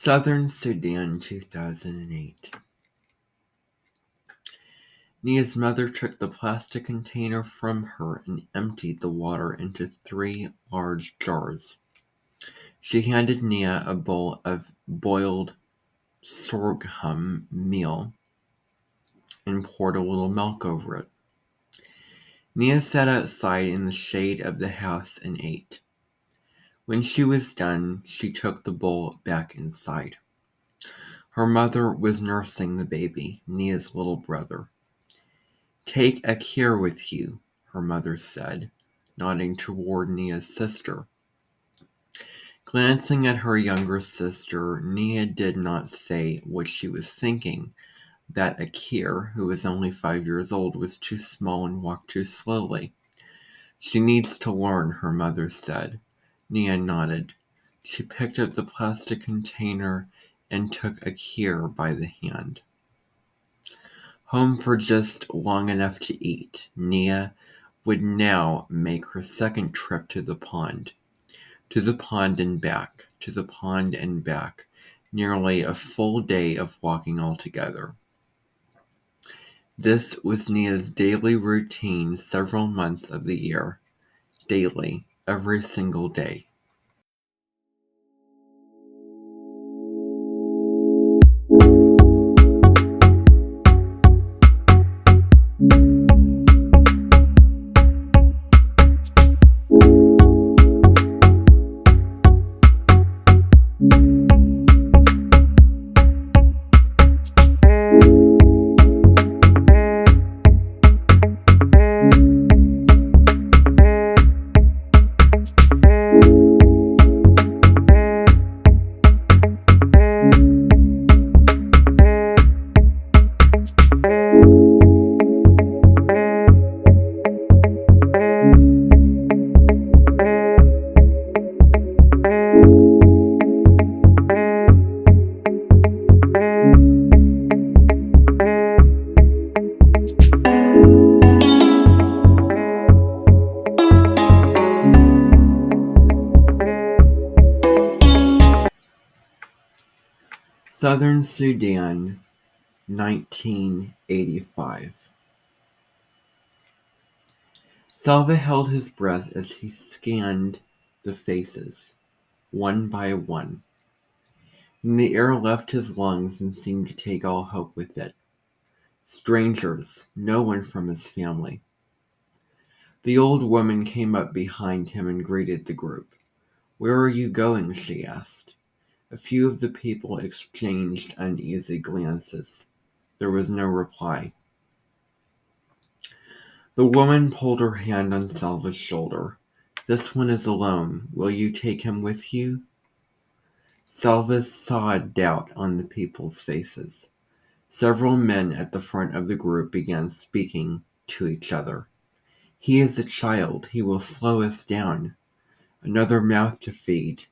Southern Sudan, 2008. Nia's mother took the plastic container from her and emptied the water into 3 large jars. She handed Nia a bowl of boiled sorghum meal and poured a little milk over it. Nia sat outside in the shade of the house and ate. When she was done, she took the bowl back inside. Her mother was nursing the baby, Nia's little brother. "Take Akir with you," her mother said, nodding toward Nia's sister. Glancing at her younger sister, Nia did not say what she was thinking, that Akir, who was only 5 years old, was too small and walked too slowly. "She needs to learn," her mother said. Nia nodded. She picked up the plastic container and took Akir by the hand. Home for just long enough to eat, Nia would now make her second trip to the pond. To the pond and back, to the pond and back, nearly a full day of walking altogether. This was Nia's daily routine several months of the year. Daily, every single day. Southern Sudan, 1985. Salva held his breath as he scanned the faces, one by one. And the air left his lungs and seemed to take all hope with it. Strangers, no one from his family. The old woman came up behind him and greeted the group. "Where are you going?" she asked. A few of the people exchanged uneasy glances. There was no reply. The woman pulled her hand on Salva's shoulder. "This one is alone. Will you take him with you?" Salva saw doubt on the people's faces. Several men at the front of the group began speaking to each other. "He is a child. He will slow us down. Another mouth to feed."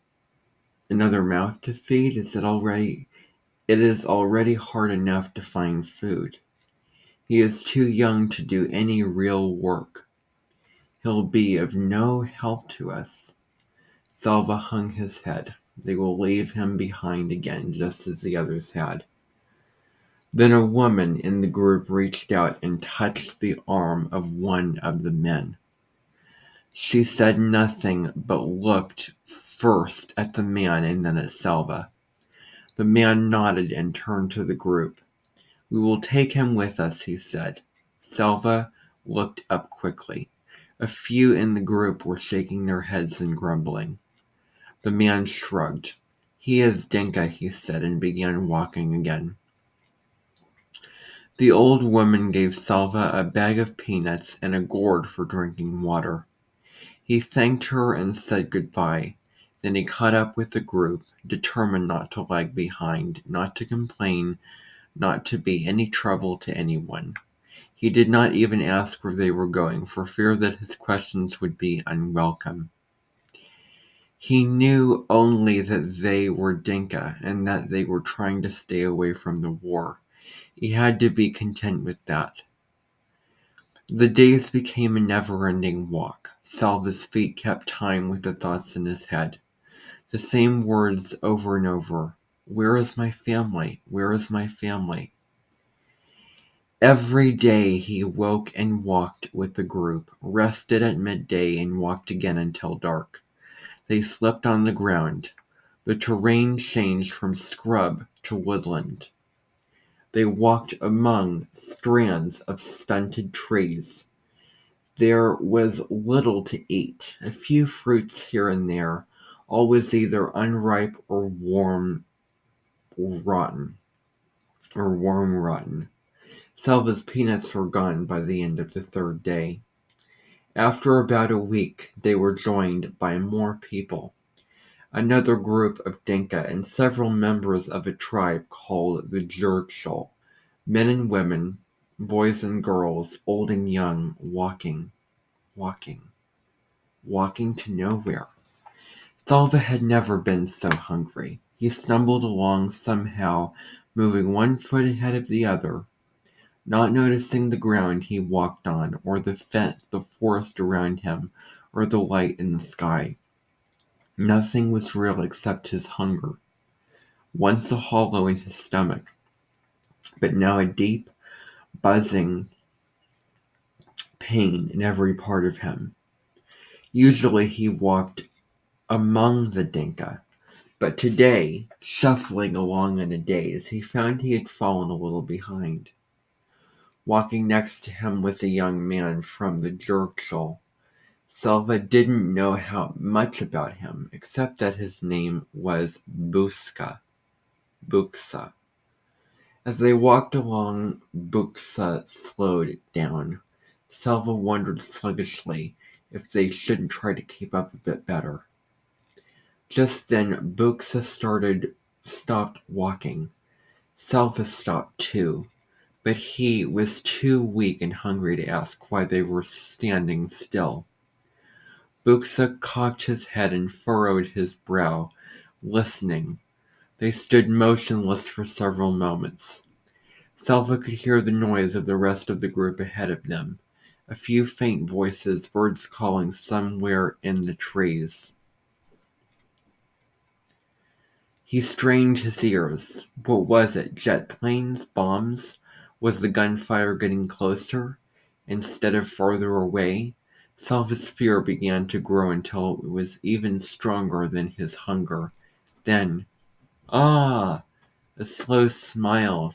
"Another mouth to feed? It is already hard enough to find food. He is too young to do any real work. He'll be of no help to us." Salva hung his head. They will leave him behind again, just as the others had. Then a woman in the group reached out and touched the arm of one of the men. She said nothing, but looked first at the man and then at Salva. The man nodded and turned to the group. "We will take him with us," he said. Salva looked up quickly. A few in the group were shaking their heads and grumbling. The man shrugged. "He is Dinka," he said, and began walking again. The old woman gave Salva a bag of peanuts and a gourd for drinking water. He thanked her and said goodbye. Then he caught up with the group, determined not to lag behind, not to complain, not to be any trouble to anyone. He did not even ask where they were going, for fear that his questions would be unwelcome. He knew only that they were Dinka and that they were trying to stay away from the war. He had to be content with that. The days became a never-ending walk. Salva's feet kept time with the thoughts in his head. The same words over and over. Where is my family? Where is my family? Every day he woke and walked with the group, rested at midday and walked again until dark. They slept on the ground. The terrain changed from scrub to woodland. They walked among strands of stunted trees. There was little to eat, a few fruits here and there, all was either unripe or rotten, warm rotten. Selva's peanuts were gone by the end of the third day. After about a week, they were joined by more people, another group of Dinka and several members of a tribe called the Jurchal, men and women, boys and girls, old and young, walking, walking to nowhere. Salva had never been so hungry. He stumbled along somehow, moving one foot ahead of the other, not noticing the ground he walked on, or the fence, the forest around him, or the light in the sky. Nothing was real except his hunger, once a hollow in his stomach, but now a deep, buzzing pain in every part of him. Usually he walked among the Dinka, but today, shuffling along in a daze, he found he had fallen a little behind. Walking next to him was a young man from the Jurchal. Selva didn't know how much about him, except that his name was Buksa. As they walked along, Buksa slowed down. Selva wondered sluggishly if they shouldn't try to keep up a bit better. Just then Buksa stopped walking. Selva stopped too, but he was too weak and hungry to ask why they were standing still. Buksa cocked his head and furrowed his brow, listening. They stood motionless for several moments. Selva could hear the noise of the rest of the group ahead of them, a few faint voices, birds calling somewhere in the trees. He strained his ears. What was it? Jet planes? Bombs? Was the gunfire getting closer, instead of farther away? Selva's fear began to grow until it was even stronger than his hunger. Then, ah! A slow smile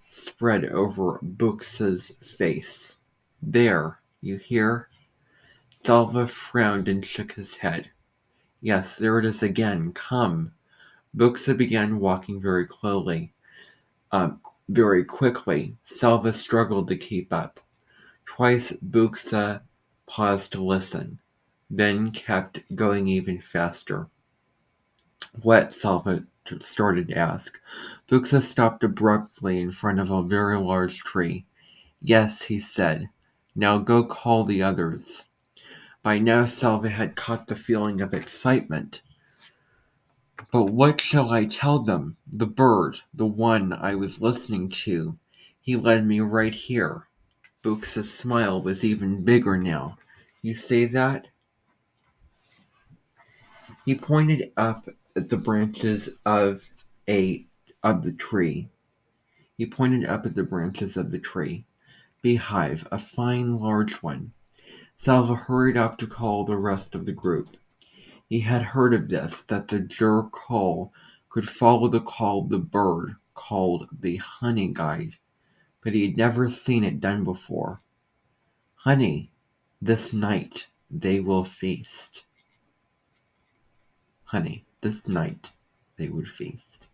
spread over Buksa's face. There, you hear? Selva frowned and shook his head. Yes, there it is again. Come. Buksa began walking very quickly. Selva struggled to keep up. Twice Buksa paused to listen, then kept going even faster. What? Selva started to ask. Buksa stopped abruptly in front of a very large tree. Yes, he said. Now go call the others. By now Selva had caught the feeling of excitement. But what shall I tell them? The bird, the one I was listening to, he led me right here. Buksa's smile was even bigger now. You say that? He pointed up at the branches of the tree. He pointed up at the branches of the tree. Beehive, a fine large one. Selva hurried off to call the rest of the group. He had heard of this, that the Jurchal could follow the call of the bird called the honey guide, but he had never seen it done before. Honey, this night they will feast. Honey, this night they would feast.